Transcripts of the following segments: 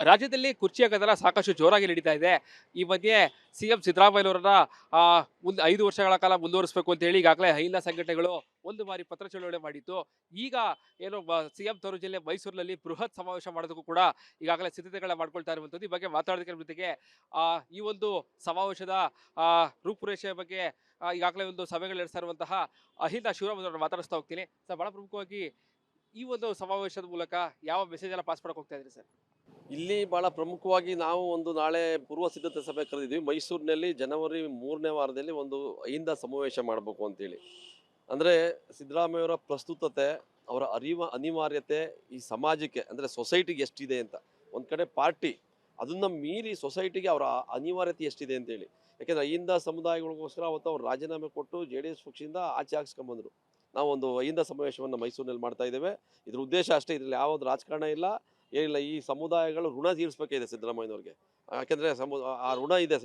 ರಾಜ್ಯದಲ್ಲಿ ಕುರ್ಚಿಯ ಗದ್ದಲ ಸಾಕಷ್ಟು ಜೋರಾಗಿ ನಡೀತಾ ಇದೆ. ಈ ಮಧ್ಯೆ ಸಿಎಂ ಸಿದ್ದರಾಮಯ್ಯನವರನ್ನ ಮುಂದೆ 5 ವರ್ಷಗಳ ಕಾಲ ಮುಂದುವರಿಸಬೇಕು ಅಂತ ಹೇಳಿ ಈಗಾಗಲೇ ಅಹಿಂದ ಸಂಘಟನೆಗಳು ಒಂದು ಬಾರಿ ಪತ್ರ ಚಳವಳಿ ಮಾಡಿತ್ತು. ಈಗ ಏನು ಸಿಎಂ ತವರು ಜಿಲ್ಲೆ ಮೈಸೂರಿನಲ್ಲಿ ಬೃಹತ್ ಸಮಾವೇಶ ಮಾಡೋದಕ್ಕೂ ಕೂಡ ಈಗಾಗಲೇ ಸಿದ್ಧತೆಗಳನ್ನ ಮಾಡ್ಕೊಳ್ತಾ ಇರುವಂಥದ್ದು. ಈ ಬಗ್ಗೆ ಮಾತಾಡೋದಕ್ಕೆ ನಮ್ಮ ಜೊತೆಗೆ ಈ ಒಂದು ಸಮಾವೇಶದ ರೂಪುರೇಷೆಯ ಬಗ್ಗೆ ಈಗಾಗಲೇ ಒಂದು ಸಭೆಗಳು ನಡೆಸ್ತಾ ಇರುವಂತಹ ಅಹಿಂದ ಶಿವರಾಮನವರನ್ನ ಮಾತಾಡಿಸ್ತಾ ಹೋಗ್ತೀನಿ. ಸರ್, ಬಹಳ ಪ್ರಮುಖವಾಗಿ ಈ ಒಂದು ಸಮಾವೇಶದ ಮೂಲಕ ಯಾವ ಮೆಸೇಜ್ ಎಲ್ಲ ಪಾಸ್ ಮಾಡಕ್ಕೆ ಹೋಗ್ತಾ ಇದ್ರಿ ಸರ್? ಇಲ್ಲಿ ಭಾಳ ಪ್ರಮುಖವಾಗಿ ನಾವು ಒಂದು ನಾಳೆ ಪೂರ್ವ ಸಿದ್ಧತೆ ಸಭೆ ಕರೆದಿದ್ವಿ. ಮೈಸೂರಿನಲ್ಲಿ ಜನವರಿ 3ನೇ ವಾರದಲ್ಲಿ ಒಂದು ಅಹಿಂದ ಸಮಾವೇಶ ಮಾಡಬೇಕು ಅಂತೇಳಿ. ಅಂದರೆ ಸಿದ್ದರಾಮಯ್ಯವರ ಪ್ರಸ್ತುತತೆ, ಅವರ ಅನಿವಾರ್ಯತೆ ಈ ಸಮಾಜಕ್ಕೆ ಅಂದರೆ ಸೊಸೈಟಿಗೆ ಎಷ್ಟಿದೆ ಅಂತ. ಒಂದು ಕಡೆ ಪಾರ್ಟಿ, ಅದನ್ನು ಮೀರಿ ಸೊಸೈಟಿಗೆ ಅವರ ಅನಿವಾರ್ಯತೆ ಎಷ್ಟಿದೆ ಅಂತೇಳಿ. ಯಾಕೆಂದರೆ ಅಹಿಂದ ಸಮುದಾಯಗಳಿಗೋಸ್ಕರ ಅವತ್ತು ಅವ್ರು ರಾಜೀನಾಮೆ ಕೊಟ್ಟು JDS ಪಕ್ಷದಿಂದ ಆಚೆ ಹಾಕ್ಸ್ಕೊಂಬಂದರು. ನಾವು ಒಂದು ಅಹಿಂದ ಸಮಾವೇಶವನ್ನು ಮೈಸೂರಿನಲ್ಲಿ ಮಾಡ್ತಾ ಇದ್ದೇವೆ. ಇದ್ರ ಉದ್ದೇಶ ಅಷ್ಟೇ, ಇದರಲ್ಲಿ ಯಾವುದು ರಾಜಕಾರಣ ಇಲ್ಲ, ಏನಿಲ್ಲ. ಈ ಸಮುದಾಯಗಳು ಋಣ ತೀರಿಸಬೇಕಿದೆ ಸಿದ್ದರಾಮಯ್ಯನವ್ರಿಗೆ. ಯಾಕೆಂದರೆ ಆ ಋಣ ಇದೆ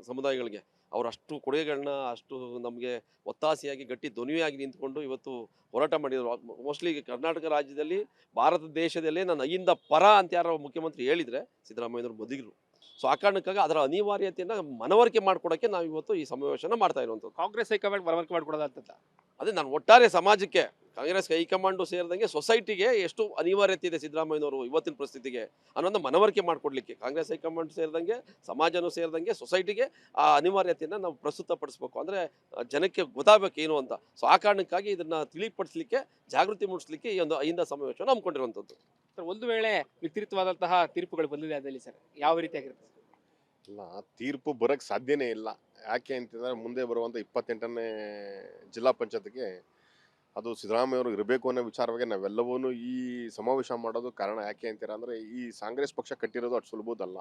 ಸಮುದಾಯಗಳಿಗೆ. ಅವರಷ್ಟು ಕೊಡುಗೆಗಳನ್ನ ಅಷ್ಟು ನಮಗೆ ಒತ್ತಾಸೆಯಾಗಿ ಗಟ್ಟಿ ಧ್ವನಿಯಾಗಿ ನಿಂತ್ಕೊಂಡು ಇವತ್ತು ಹೋರಾಟ ಮಾಡಿದರು. ಮೋಸ್ಟ್ಲಿ ಕರ್ನಾಟಕ ರಾಜ್ಯದಲ್ಲಿ, ಭಾರತ ದೇಶದಲ್ಲೇ ನಾನು ಅಹಿಂದ ಪರ ಅಂತ ಯಾರೋ ಮುಖ್ಯಮಂತ್ರಿ ಹೇಳಿದರೆ ಸಿದ್ದರಾಮಯ್ಯನವ್ರು ಬದಿಗರು. ಸೊ ಆ ಕಾರಣಕ್ಕಾಗಿ ಅದರ ಅನಿವಾರ್ಯತೆಯನ್ನು ಮನವರಿಕೆ ಮಾಡಿಕೊಡೋಕ್ಕೆ ನಾವು ಇವತ್ತು ಈ ಸಮಾವೇಶನ ಮಾಡ್ತಾ ಇರುವಂಥದ್ದು. ಕಾಂಗ್ರೆಸ್ ಹೈಕಮಾಂಡ್ ಮನವರಿಕೆ ಮಾಡ್ಕೊಡೋದಂತ. ಅದೇ ನಾನು ಒಟ್ಟಾರೆ ಸಮಾಜಕ್ಕೆ, ಕಾಂಗ್ರೆಸ್ ಹೈಕಮಾಂಡು ಸೇರಿದಂಗೆ ಸೊಸೈಟಿಗೆ ಎಷ್ಟು ಅನಿವಾರ್ಯತೆ ಇದೆ ಸಿದ್ದರಾಮಯ್ಯನವರು ಇವತ್ತಿನ ಪರಿಸ್ಥಿತಿಗೆ ಅನ್ನೋದನ್ನ ಮನವರಿಕೆ ಮಾಡಿಕೊಡ್ಲಿಕ್ಕೆ, ಕಾಂಗ್ರೆಸ್ ಹೈಕಮಾಂಡ್ ಸೇರಿದಂಗೆ ಸಮಾಜನೂ ಸೇರಿದಂಗೆ ಸೊಸೈಟಿಗೆ ಆ ಅನಿವಾರ್ಯತೆಯನ್ನು ನಾವು ಪ್ರಸ್ತುತಪಡಿಸ್ಬೇಕು. ಅಂದರೆ ಜನಕ್ಕೆ ಗೊತ್ತಾಗಬೇಕು ಏನು ಅಂತ. ಸೊ ಆ ಕಾರಣಕ್ಕಾಗಿ ಇದನ್ನು ತಿಳಿಪಡಿಸಲಿಕ್ಕೆ, ಜಾಗೃತಿ ಮೂಡಿಸಲಿಕ್ಕೆ ಈ ಒಂದು ಅಹಿಂದ ಸಮಾವೇಶವನ್ನು ಹಮ್ಮಿಕೊಂಡಿರುವಂಥದ್ದು. ಸರ್, ಒಂದು ವೇಳೆ ವ್ಯತಿರಿಕ್ತವಾದಂತಹ ತೀರ್ಪುಗಳು ಬಂದಿದೆ ಅದರಲ್ಲಿ ಸರ್, ಯಾವ ರೀತಿಯಾಗಿರುತ್ತೆ? ಇಲ್ಲ, ತೀರ್ಪು ಬರೋಕ್ಕೆ ಸಾಧ್ಯನೇ ಇಲ್ಲ. ಯಾಕೆ ಅಂತಂದರೆ ಮುಂದೆ ಬರುವಂಥ 28ನೇ ಜಿಲ್ಲಾ ಪಂಚಾಯತ್ಗೆ ಅದು ಸಿದ್ದರಾಮಯ್ಯವರು ಇರಬೇಕು ಅನ್ನೋ ವಿಚಾರವಾಗಿ ನಾವೆಲ್ಲವೂ ಈ ಸಮಾವೇಶ ಮಾಡೋದು ಕಾರಣ. ಯಾಕೆ ಅಂತೀರ ಅಂದರೆ ಈ ಕಾಂಗ್ರೆಸ್ ಪಕ್ಷ ಕಟ್ಟಿರೋದು ಅಷ್ಟು ಸುಲಭದಲ್ಲ.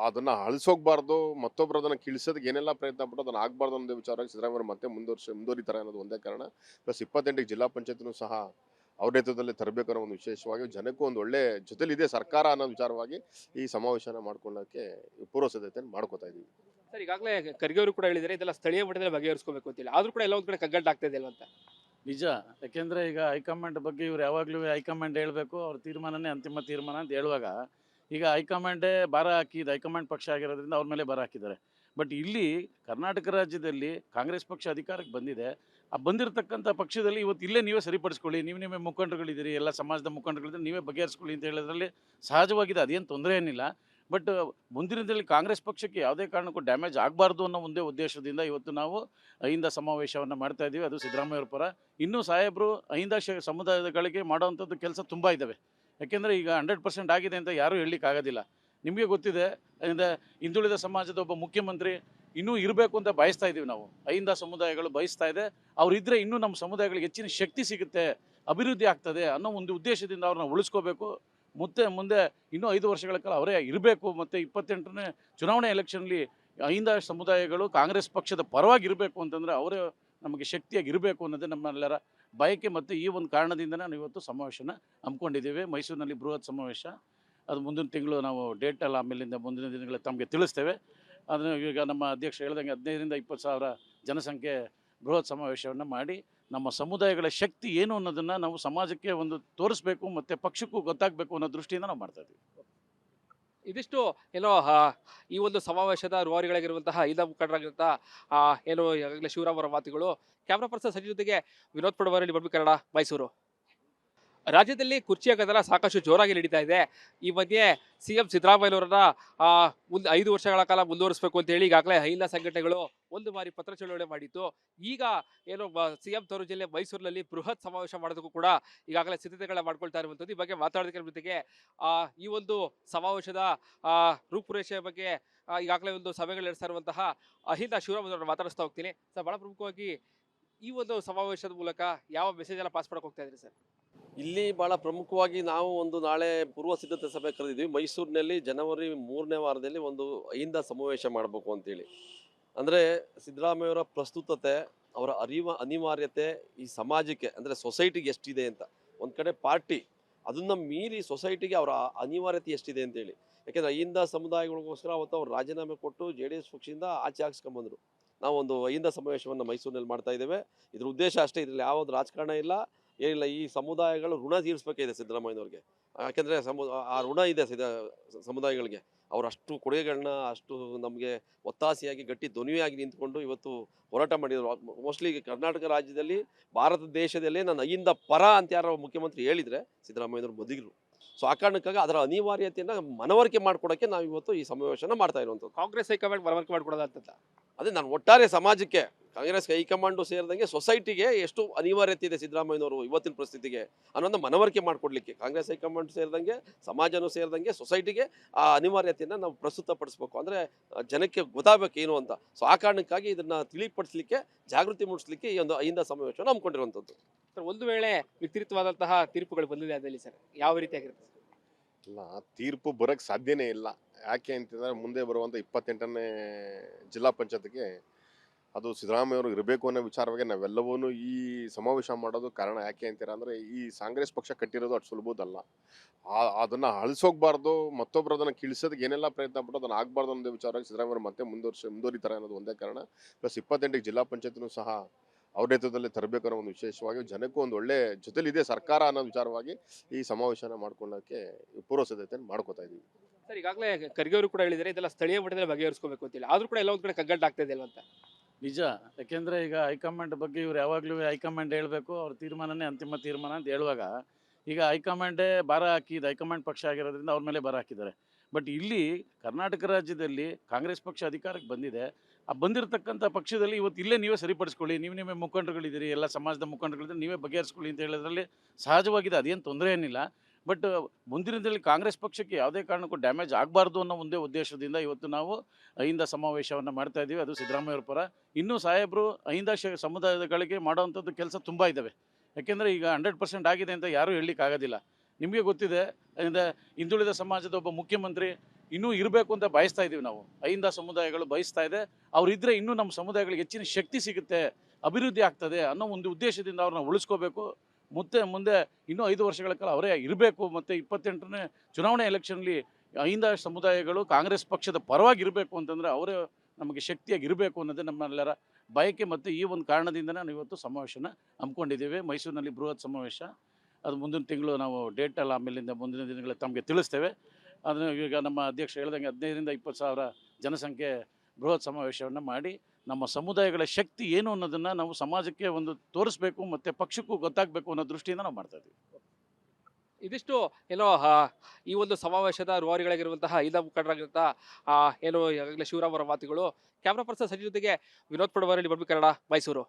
ಅದನ್ನು ಅಳಿಸೋಗ್ಬಾರ್ದು, ಮತ್ತೊಬ್ಬರು ಅದನ್ನು ಕೀಳಿಸೋದಕ್ಕೆ ಏನೆಲ್ಲ ಪ್ರಯತ್ನ ಪಟ್ಟು ಅದನ್ನು ಆಗಬಾರ್ದು ಅನ್ನೋ ವಿಚಾರವಾಗಿ ಸಿದ್ದರಾಮಯ್ಯವರು ಮತ್ತೆ ಮುಂದುವರಿತಾರೆ ಅನ್ನೋದು ಒಂದೇ ಕಾರಣ. ಪ್ಲಸ್ 28ಕ್ಕೆ ಜಿಲ್ಲಾ ಪಂಚಾಯತ್ನೂ ಸಹ ಅವ್ರ ನೇತೃತ್ವದಲ್ಲಿ ತರಬೇಕು ಅನ್ನೋ ಒಂದು ವಿಶೇಷವಾಗಿ ಜನಕ್ಕೂ ಒಂದು ಒಳ್ಳೆ ಜೊತೆಲಿದೆ ಸರ್ಕಾರ ಅನ್ನೋ ವಿಚಾರವಾಗಿ ಈ ಸಮಾವೇಶನ ಮಾಡ್ಕೊಳ್ಳೋಕ್ಕೆ ಪೂರ್ವ ಸಿದ್ಧತೆಯನ್ನು ಮಾಡ್ಕೋತಾ ಇದ್ದೀವಿ. ಸರ್, ಈಗಾಗಲೇ ಖರ್ಗೆ ಅವರು ಕೂಡ ಹೇಳಿದರೆ ಇದೆಲ್ಲ ಸ್ಥಳೀಯ ಮಟ್ಟದಲ್ಲಿ ಬಗೆಹರಿಸ್ಕೋಬೇಕು ಅಂತಿಲ್ಲ, ಆದ್ರೂ ಕೂಡ ಎಲ್ಲ ಒಂದು ಕಡೆ ಕಗ್ಗಂಟಾಗ್ತಾ ಇದೆ ಅಂತ. ನಿಜ. ಯಾಕೆಂದರೆ ಈಗ ಹೈಕಮಾಂಡ್ ಬಗ್ಗೆ ಇವ್ರು ಯಾವಾಗಲೂ ಹೈಕಮಾಂಡ್ ಹೇಳಬೇಕು, ಅವ್ರ ತೀರ್ಮಾನನೇ ಅಂತಿಮ ತೀರ್ಮಾನ ಅಂತ ಹೇಳುವಾಗ ಈಗ ಹೈಕಮಾಂಡೇ ಭಾರ ಹಾಕಿದ್ದು, ಹೈಕಮಾಂಡ್ ಪಕ್ಷ ಆಗಿರೋದ್ರಿಂದ ಅವ್ರ ಮೇಲೆ ಭಾರ ಹಾಕಿದ್ದಾರೆ. ಬಟ್ ಇಲ್ಲಿ ಕರ್ನಾಟಕ ರಾಜ್ಯದಲ್ಲಿ ಕಾಂಗ್ರೆಸ್ ಪಕ್ಷ ಅಧಿಕಾರಕ್ಕೆ ಬಂದಿದೆ. ಆ ಬಂದಿರತಕ್ಕಂಥ ಪಕ್ಷದಲ್ಲಿ ಇವತ್ತು ಇಲ್ಲೇ ನೀವೇ ಸರಿಪಡಿಸ್ಕೊಳ್ಳಿ, ನೀವೇ ಮುಖಂಡರುಗಳಿದ್ದೀರಿ, ಎಲ್ಲ ಸಮಾಜದ ಮುಖಂಡರುಗಳಿದ್ದೀರಿ, ನೀವೇ ಬಗೆಹರಿಸ್ಕೊಳ್ಳಿ ಅಂತ ಹೇಳೋದ್ರಲ್ಲಿ ಸಹಜವಾಗಿದೆ, ಅದೇನು ತೊಂದರೆ ಏನಿಲ್ಲ. ಬಟ್ ಮುಂದಿನ ದಿನದಲ್ಲಿ ಕಾಂಗ್ರೆಸ್ ಪಕ್ಷಕ್ಕೆ ಯಾವುದೇ ಕಾರಣಕ್ಕೂ ಡ್ಯಾಮೇಜ್ ಆಗಬಾರ್ದು ಅನ್ನೋ ಒಂದೇ ಉದ್ದೇಶದಿಂದ ಇವತ್ತು ನಾವು ಅಹಿಂದ ಸಮಾವೇಶವನ್ನು ಮಾಡ್ತಾ ಇದ್ದೀವಿ. ಅದು ಸಿದ್ದರಾಮಯ್ಯವ್ರ ಪರ. ಇನ್ನೂ ಸಾಹೇಬರು ಅಹಿಂದ ಸಮುದಾಯಗಳಿಗೆ ಮಾಡೋವಂಥದ್ದು ಕೆಲಸ ತುಂಬ ಇದ್ದಾವೆ. ಯಾಕೆಂದರೆ ಈಗ 100% ಆಗಿದೆ ಅಂತ ಯಾರೂ ಹೇಳಲಿಕ್ಕಾಗೋದಿಲ್ಲ. ನಿಮಗೆ ಗೊತ್ತಿದೆ, ಹಿಂದುಳಿದ ಸಮಾಜದ ಒಬ್ಬ ಮುಖ್ಯಮಂತ್ರಿ ಇನ್ನೂ ಇರಬೇಕು ಅಂತ ಬಯಸ್ತಾ ಇದ್ದೀವಿ ನಾವು. ಅಹಿಂದ ಸಮುದಾಯಗಳು ಬಯಸ್ತಾ ಇದೆ, ಅವರಿದ್ದರೆ ಇನ್ನೂ ನಮ್ಮ ಸಮುದಾಯಗಳಿಗೆ ಹೆಚ್ಚಿನ ಶಕ್ತಿ ಸಿಗುತ್ತೆ, ಅಭಿವೃದ್ಧಿ ಆಗ್ತದೆ ಅನ್ನೋ ಒಂದು ಉದ್ದೇಶದಿಂದ ಅವ್ರನ್ನ ಉಳಿಸ್ಕೋಬೇಕು. ಮುಂದೆ ಇನ್ನೂ 5 ವರ್ಷಗಳ ಕಾಲ ಅವರೇ ಇರಬೇಕು. ಮತ್ತು 28ನೇ ಚುನಾವಣೆ ಎಲೆಕ್ಷನ್ಲಿ ಅಹಿಂದ ಸಮುದಾಯಗಳು ಕಾಂಗ್ರೆಸ್ ಪಕ್ಷದ ಪರವಾಗಿರಬೇಕು ಅಂತಂದರೆ ಅವರೇ ನಮಗೆ ಶಕ್ತಿಯಾಗಿ ಇರಬೇಕು ಅನ್ನೋದೇ ನಮ್ಮೆಲ್ಲರ ಬಯಕೆ. ಮತ್ತು ಈ ಒಂದು ಕಾರಣದಿಂದನೇ ನಾವು ಇವತ್ತು ಸಮಾವೇಶನ ಹಮ್ಮಿಕೊಂಡಿದ್ದೀವಿ. ಮೈಸೂರಿನಲ್ಲಿ ಬೃಹತ್ ಸಮಾವೇಶ. ಅದು ಮುಂದಿನ ತಿಂಗಳು ನಾವು ಡೇಟ್ ಎಲ್ಲ ಆಮೇಲಿಂದ ಮುಂದಿನ ದಿನಗಳಲ್ಲಿ ತಮಗೆ ತಿಳಿಸ್ತೇವೆ. ಅದನ್ನು ಈಗ ನಮ್ಮ ಅಧ್ಯಕ್ಷ ಹೇಳ್ದಂಗೆ 15ರಿಂದ 20 ಸಾವಿರ ಜನಸಂಖ್ಯೆ ಬೃಹತ್ ಸಮಾವೇಶವನ್ನು ಮಾಡಿ ನಮ್ಮ ಸಮುದಾಯಗಳ ಶಕ್ತಿ ಏನು ಅನ್ನೋದನ್ನು ನಾವು ಸಮಾಜಕ್ಕೆ ಒಂದು ತೋರಿಸ್ಬೇಕು ಮತ್ತು ಪಕ್ಷಕ್ಕೂ ಗೊತ್ತಾಗಬೇಕು ಅನ್ನೋ ದೃಷ್ಟಿಯಿಂದ ನಾವು ಮಾಡ್ತಾಯಿದ್ದೀವಿ. ಇದಿಷ್ಟು ಏನೋ ಈ ಒಂದು ಸಮಾವೇಶದ ರೂವಾರಿಗಳಾಗಿರುವಂತಹ ಅಹಿಂದ ಮುಖಂಡರಾಗಿರುವಂತಹ ಏನು ಈಗಾಗಲೇ ಶಿವರಾಮ್ ಅವರ ಮಾತುಗಳು. ಕ್ಯಾಮ್ರಾ ಪರ್ಸನ್ ಸಂಜೆ ಜೊತೆಗೆ ವಿನೋದ್ ಪಡವರಲ್ಲಿ, ಬರ್ಬಿ ಕನ್ನಡ, ಮೈಸೂರು. ರಾಜ್ಯದಲ್ಲಿ ಕುರ್ಚಿಯ ಗದ್ದಲ ಸಾಕಷ್ಟು ಜೋರಾಗಿ ನಡೀತಾ ಇದೆ. ಈ ಮಧ್ಯೆ ಸಿಎಂ ಸಿದ್ದರಾಮಯ್ಯನವರನ್ನ ಮುಂದೆ 5 ವರ್ಷಗಳ ಕಾಲ ಮುಂದುವರಿಸಬೇಕು ಅಂತ ಹೇಳಿ ಈಗಾಗಲೇ ಅಹಿಂದ ಸಂಘಟನೆಗಳು ಒಂದು ಬಾರಿ ಪತ್ರ ಚಳವಳಿ ಮಾಡಿತ್ತು. ಈಗ ಏನು ಸಿಎಂ ತವರು ಜಿಲ್ಲೆ ಮೈಸೂರಿನಲ್ಲಿ ಬೃಹತ್ ಸಮಾವೇಶ ಮಾಡೋದಕ್ಕೂ ಕೂಡ ಈಗಾಗಲೇ ಸಿದ್ಧತೆಗಳನ್ನ ಮಾಡ್ಕೊಳ್ತಾ ಇರುವಂಥದ್ದು. ಈ ಬಗ್ಗೆ ಮಾತಾಡೋದಕ್ಕೆ ನಮ್ಮ ಜೊತೆಗೆ ಈ ಒಂದು ಸಮಾವೇಶದ ರೂಪುರೇಷೆಯ ಬಗ್ಗೆ ಈಗಾಗಲೇ ಒಂದು ಸಭೆಗಳು ನಡೆಸ್ತಾ ಇರುವಂತಹ ಅಹಿಂದ ಶಿವರಾಮನವರನ್ನ ಮಾತಾಡಿಸ್ತಾ ಹೋಗ್ತೀನಿ. ಸರ್, ಬಹಳ ಪ್ರಮುಖವಾಗಿ ಈ ಒಂದು ಸಮಾವೇಶದ ಮೂಲಕ ಯಾವ ಮೆಸೇಜ್ ಎಲ್ಲ ಪಾಸ್ ಮಾಡಕ್ಕೆ ಹೋಗ್ತಾ ಇದ್ರಿ ಸರ್? ಇಲ್ಲಿ ಭಾಳ ಪ್ರಮುಖವಾಗಿ ನಾವು ಒಂದು ನಾಳೆ ಪೂರ್ವ ಸಿದ್ಧತೆ ಸಭೆ ಕರೆದಿದ್ವಿ. ಮೈಸೂರಿನಲ್ಲಿ ಜನವರಿ 3ನೇ ವಾರದಲ್ಲಿ ಒಂದು ಅಹಿಂದ ಸಮಾವೇಶ ಮಾಡಬೇಕು ಅಂತೇಳಿ. ಅಂದರೆ ಸಿದ್ದರಾಮಯ್ಯವರ ಪ್ರಸ್ತುತತೆ, ಅವರ ಅನಿವಾರ್ಯತೆ ಈ ಸಮಾಜಕ್ಕೆ ಅಂದರೆ ಸೊಸೈಟಿಗೆ ಎಷ್ಟಿದೆ ಅಂತ. ಒಂದು ಕಡೆ ಪಾರ್ಟಿ, ಅದನ್ನು ಮೀರಿ ಸೊಸೈಟಿಗೆ ಅವರ ಅನಿವಾರ್ಯತೆ ಎಷ್ಟಿದೆ ಅಂತೇಳಿ. ಯಾಕೆಂದರೆ ಅಹಿಂದ ಸಮುದಾಯಗಳಿಗೋಸ್ಕರ ಅವತ್ತು ಅವ್ರು ರಾಜೀನಾಮೆ ಕೊಟ್ಟು JDS ಪಕ್ಷದಿಂದ ಆಚೆ ಹಾಕ್ಸ್ಕೊಂಬಂದರು. ನಾವು ಒಂದು ಅಹಿಂದ ಸಮಾವೇಶವನ್ನು ಮೈಸೂರಿನಲ್ಲಿ ಮಾಡ್ತಾ ಇದ್ದೇವೆ. ಇದ್ರ ಉದ್ದೇಶ ಅಷ್ಟೇ, ಇದರಲ್ಲಿ ಯಾವುದು ರಾಜಕಾರಣ ಇಲ್ಲ, ಏನಿಲ್ಲ. ಈ ಸಮುದಾಯಗಳು ಋಣ ತೀರಿಸಬೇಕಿದೆ ಸಿದ್ದರಾಮಯ್ಯನವ್ರಿಗೆ. ಯಾಕೆಂದರೆ ಆ ಋಣ ಇದೆ ಸಮುದಾಯಗಳಿಗೆ. ಅವರು ಅಷ್ಟು ಕೊಡುಗೆಗಳನ್ನ ಅಷ್ಟು ನಮಗೆ ಒತ್ತಾಸೆಯಾಗಿ ಗಟ್ಟಿ ಧ್ವನಿಯಾಗಿ ನಿಂತ್ಕೊಂಡು ಇವತ್ತು ಹೋರಾಟ ಮಾಡಿದರು. ಮೋಸ್ಟ್ಲಿ ಕರ್ನಾಟಕ ರಾಜ್ಯದಲ್ಲಿ ಭಾರತ ದೇಶದಲ್ಲೇ ನಾನು ಅಹಿಂದ ಪರ ಅಂತ ಯಾರೋ ಮುಖ್ಯಮಂತ್ರಿ ಹೇಳಿದರೆ ಸಿದ್ದರಾಮಯ್ಯನವರು ಮೊದಲಿಗರು. ಸೊ ಆ ಕಾರಣಕ್ಕಾಗಿ ಅದರ ಅನಿವಾರ್ಯತೆಯನ್ನು ಮನವರಿಕೆ ಮಾಡಿಕೊಡೋಕ್ಕೆ ನಾವು ಇವತ್ತು ಈ ಸಮಾವೇಶನ ಮಾಡ್ತಾ ಇರುವಂಥದ್ದು. ಕಾಂಗ್ರೆಸ್ ಹೈಕಮಾಂಡ್ ಮನವರಿಕೆ ಮಾಡ್ಕೊಡೋದ ಅಂತ. ಅದೇ ನಾನು ಒಟ್ಟಾರೆ ಸಮಾಜಕ್ಕೆ ಕಾಂಗ್ರೆಸ್ ಹೈಕಮಾಂಡು ಸೇರಿದಂಗೆ ಸೊಸೈಟಿಗೆ ಎಷ್ಟು ಅನಿವಾರ್ಯತೆ ಇದೆ ಸಿದ್ದರಾಮಯ್ಯನವರು ಇವತ್ತಿನ ಪರಿಸ್ಥಿತಿಗೆ ಅನ್ನೋದನ್ನ ಮನವರಿಕೆ ಮಾಡಿಕೊಡ್ಲಿಕ್ಕೆ ಕಾಂಗ್ರೆಸ್ ಹೈಕಮಾಂಡ್ ಸೇರಿದಂಗೆ ಸಮಾಜನೂ ಸೇರಿದಂಗೆ ಸೊಸೈಟಿಗೆ ಆ ಅನಿವಾರ್ಯತೆಯನ್ನು ನಾವು ಪ್ರಸ್ತುತಪಡಿಸ್ಬೇಕು. ಅಂದರೆ ಜನಕ್ಕೆ ಗೊತ್ತಾಗಬೇಕು ಏನು ಅಂತ. ಸೊ ಆ ಕಾರಣಕ್ಕಾಗಿ ಇದನ್ನು ತಿಳಿಪಡಿಸಲಿಕ್ಕೆ ಜಾಗೃತಿ ಮೂಡಿಸಲಿಕ್ಕೆ ಈ ಒಂದು ಅಹಿಂದ ಸಮಾವೇಶವನ್ನು ಹಮ್ಮಿಕೊಂಡಿರುವಂಥದ್ದು. ಸರ್, ಒಂದು ವೇಳೆ ವ್ಯತಿರಿಕ್ತವಾದಂತಹ ತೀರ್ಪುಗಳು ಬಂದಿದೆ ಅದರಲ್ಲಿ ಸರ್ ಯಾವ ರೀತಿಯಾಗಿರುತ್ತೆ? ಇಲ್ಲ, ತೀರ್ಪು ಬರೋಕ್ಕೆ ಸಾಧ್ಯನೇ ಇಲ್ಲ. ಯಾಕೆ ಅಂತಂದರೆ ಮುಂದೆ ಬರುವಂಥ 28ನೇ ಜಿಲ್ಲಾ ಪಂಚಾಯತ್ಗೆ ಅದು ಸಿದ್ದರಾಮಯ್ಯವರು ಇರಬೇಕು ಅನ್ನೋ ವಿಚಾರವಾಗಿ ನಾವೆಲ್ಲವೂ ಈ ಸಮಾವೇಶ ಮಾಡೋದು ಕಾರಣ. ಯಾಕೆ ಅಂತೀರ ಅಂದರೆ ಈ ಕಾಂಗ್ರೆಸ್ ಪಕ್ಷ ಕಟ್ಟಿರೋದು ಅಷ್ಟು ಸುಲಭದಲ್ಲ. ಅದನ್ನು ಅಳಿಸೋಗ್ಬಾರ್ದು, ಮತ್ತೊಬ್ಬರು ಅದನ್ನು ಕೀಳಿಸೋದಕ್ಕೆ ಏನೆಲ್ಲ ಪ್ರಯತ್ನ ಪಟ್ಟು ಅದನ್ನು ಆಗಬಾರ್ದು ಅನ್ನೋ ವಿಚಾರವಾಗಿ ಸಿದ್ದರಾಮಯ್ಯವರು ಮತ್ತೆ ಮುಂದುವರಿತಾರೆ ಅನ್ನೋದು ಒಂದೇ ಕಾರಣ. ಪ್ಲಸ್ 28ಕ್ಕೆ ಜಿಲ್ಲಾ ಪಂಚಾಯತ್ನೂ ಸಹ ಅವ್ರ ನೇತೃತ್ವದಲ್ಲಿ ತರಬೇಕು ಅನ್ನೋ ಒಂದು ವಿಶೇಷವಾಗಿ ಜನಕ್ಕೂ ಒಂದು ಒಳ್ಳೆ ಜೊತೆಲಿದೆ ಸರ್ಕಾರ ಅನ್ನೋ ವಿಚಾರವಾಗಿ ಈ ಸಮಾವೇಶನ ಮಾಡ್ಕೊಳ್ಳೋಕ್ಕೆ ಪೂರ್ವ ಸಿದ್ಧತೆಯನ್ನು ಮಾಡ್ಕೋತಾ ಇದ್ದೀವಿ. ಸರ್, ಈಗಾಗಲೇ ಖರ್ಗೆ ಅವರು ಕೂಡ ಹೇಳಿದರೆ ಇದೆಲ್ಲ ಸ್ಥಳೀಯ ಮಟ್ಟದಲ್ಲಿ ಬಗೆಹರಿಸ್ಕೋಬೇಕು ಅಂತೇಳಿ, ಆದ್ರೂ ಕೂಡ ಎಲ್ಲ ಒಂದು ಕಡೆ ಕಗ್ಗಂಟಾಗ್ತಾ ಇದೆ ಅಂತ. ನಿಜ. ಯಾಕೆಂದರೆ ಈಗ ಹೈಕಮಾಂಡ್ ಬಗ್ಗೆ ಇವ್ರು ಯಾವಾಗಲೂ ಹೈಕಮಾಂಡ್ ಹೇಳಬೇಕು, ಅವ್ರ ತೀರ್ಮಾನನೇ ಅಂತಿಮ ತೀರ್ಮಾನ ಅಂತ ಹೇಳುವಾಗ ಈಗ ಹೈಕಮಾಂಡೇ ಭಾರ ಹಾಕಿ ಇದು ಹೈಕಮಾಂಡ್ ಪಕ್ಷ ಆಗಿರೋದ್ರಿಂದ ಅವ್ರ ಮೇಲೆ ಭಾರ ಹಾಕಿದ್ದಾರೆ. ಬಟ್ ಇಲ್ಲಿ ಕರ್ನಾಟಕ ರಾಜ್ಯದಲ್ಲಿ ಕಾಂಗ್ರೆಸ್ ಪಕ್ಷ ಅಧಿಕಾರಕ್ಕೆ ಬಂದಿದೆ. ಆ ಬಂದಿರತಕ್ಕಂಥ ಪಕ್ಷದಲ್ಲಿ ಇವತ್ತು ಇಲ್ಲೇ ನೀವೇ ಸರಿಪಡಿಸ್ಕೊಳ್ಳಿ, ನೀವೇ ಮುಖಂಡರುಗಳಿದ್ದೀರಿ, ಎಲ್ಲ ಸಮಾಜದ ಮುಖಂಡರುಗಳಿದ್ದೀರಿ, ನೀವೇ ಬಗೆಹರಿಸ್ಕೊಳ್ಳಿ ಅಂತ ಹೇಳೋದ್ರಲ್ಲಿ ಸಹಜವಾಗಿದೆ, ಅದೇನು ತೊಂದರೆ ಏನಿಲ್ಲ. ಬಟ್ ಮುಂದಿನ ದಿನದಲ್ಲಿ ಕಾಂಗ್ರೆಸ್ ಪಕ್ಷಕ್ಕೆ ಯಾವುದೇ ಕಾರಣಕ್ಕೂ ಡ್ಯಾಮೇಜ್ ಆಗಬಾರ್ದು ಅನ್ನೋ ಒಂದೇ ಉದ್ದೇಶದಿಂದ ಇವತ್ತು ನಾವು ಅಹಿಂದ ಸಮಾವೇಶವನ್ನು ಮಾಡ್ತಾ ಇದ್ದೀವಿ. ಅದು ಸಿದ್ದರಾಮಯ್ಯವ್ರ ಪರ. ಇನ್ನೂ ಸಾಹೇಬರು ಅಹಿಂದ ಸಮುದಾಯಗಳಿಗೆ ಮಾಡೋವಂಥದ್ದು ಕೆಲಸ ತುಂಬ ಇದ್ದಾವೆ. ಯಾಕೆಂದರೆ ಈಗ 100% ಆಗಿದೆ ಅಂತ ಯಾರೂ ಹೇಳಲಿಕ್ಕಾಗೋದಿಲ್ಲ. ನಿಮಗೆ ಗೊತ್ತಿದೆ, ಹಿಂದುಳಿದ ಸಮಾಜದ ಒಬ್ಬ ಮುಖ್ಯಮಂತ್ರಿ ಇನ್ನೂ ಇರಬೇಕು ಅಂತ ಬಯಸ್ತಾ ಇದ್ದೀವಿ ನಾವು. ಅಹಿಂದ ಸಮುದಾಯಗಳು ಬಯಸ್ತಾ ಇದೆ. ಅವರಿದ್ದರೆ ಇನ್ನೂ ನಮ್ಮ ಸಮುದಾಯಗಳಿಗೆ ಹೆಚ್ಚಿನ ಶಕ್ತಿ ಸಿಗುತ್ತೆ, ಅಭಿವೃದ್ಧಿ ಆಗ್ತದೆ ಅನ್ನೋ ಒಂದು ಉದ್ದೇಶದಿಂದ ಅವ್ರನ್ನ ಉಳಿಸ್ಕೋಬೇಕು. ಮುಂದೆ ಇನ್ನೂ 5 ವರ್ಷಗಳ ಕಾಲ ಅವರೇ ಇರಬೇಕು. ಮತ್ತು 28ನೇ ಚುನಾವಣೆ ಎಲೆಕ್ಷನ್ಲಿ ಅಹಿಂದ ಸಮುದಾಯಗಳು ಕಾಂಗ್ರೆಸ್ ಪಕ್ಷದ ಪರವಾಗಿರಬೇಕು ಅಂತಂದರೆ ಅವರೇ ನಮಗೆ ಶಕ್ತಿಯಾಗಿ ಇರಬೇಕು ಅನ್ನೋದೇ ನಮ್ಮೆಲ್ಲರ ಬಯಕೆ. ಮತ್ತು ಈ ಒಂದು ಕಾರಣದಿಂದನೇ ನಾವು ಇವತ್ತು ಸಮಾವೇಶನ ಹಮ್ಮಿಕೊಂಡಿದ್ದೇವೆ. ಮೈಸೂರಿನಲ್ಲಿ ಬೃಹತ್ ಸಮಾವೇಶ. ಅದು ಮುಂದಿನ ತಿಂಗಳು ನಾವು ಡೇಟಲ್ಲಿ ಆಮೇಲಿಂದ ಮುಂದಿನ ದಿನಗಳಲ್ಲಿ ತಮಗೆ ತಿಳಿಸ್ತೇವೆ. ಅದನ್ನು ಈಗ ನಮ್ಮ ಅಧ್ಯಕ್ಷ ಹೇಳ್ದಂಗೆ 15ರಿಂದ 20 ಸಾವಿರ ಜನಸಂಖ್ಯೆ ಬೃಹತ್ ಸಮಾವೇಶವನ್ನು ಮಾಡಿ ನಮ್ಮ ಸಮುದಾಯಗಳ ಶಕ್ತಿ ಏನು ಅನ್ನೋದನ್ನು ನಾವು ಸಮಾಜಕ್ಕೆ ಒಂದು ತೋರಿಸ್ಬೇಕು ಮತ್ತು ಪಕ್ಷಕ್ಕೂ ಗೊತ್ತಾಗಬೇಕು ಅನ್ನೋ ದೃಷ್ಟಿಯಿಂದ ನಾವು ಮಾಡ್ತಾ ಇದ್ದೀವಿ. ಇದಿಷ್ಟು ಏನೋ ಈ ಒಂದು ಸಮಾವೇಶದ ರೂವಾರಿಗಳಾಗಿರುವಂತಹ ಅಹಿಂದ ಮುಖಂಡರಾಗಿರುವಂತಹ ಏನು ಈಗಾಗಲೇ ಶಿವರಾಮ್ ಅವರ ಮಾತುಗಳು. ಕ್ಯಾಮ್ರಾ ಪರ್ಸನ್ ಸಂಜಯ್ ಜೊತೆಗೆ ವಿನೋದ್ ಪಡವರಳ್ಳಿ, ಕನ್ನಡ, ಮೈಸೂರು.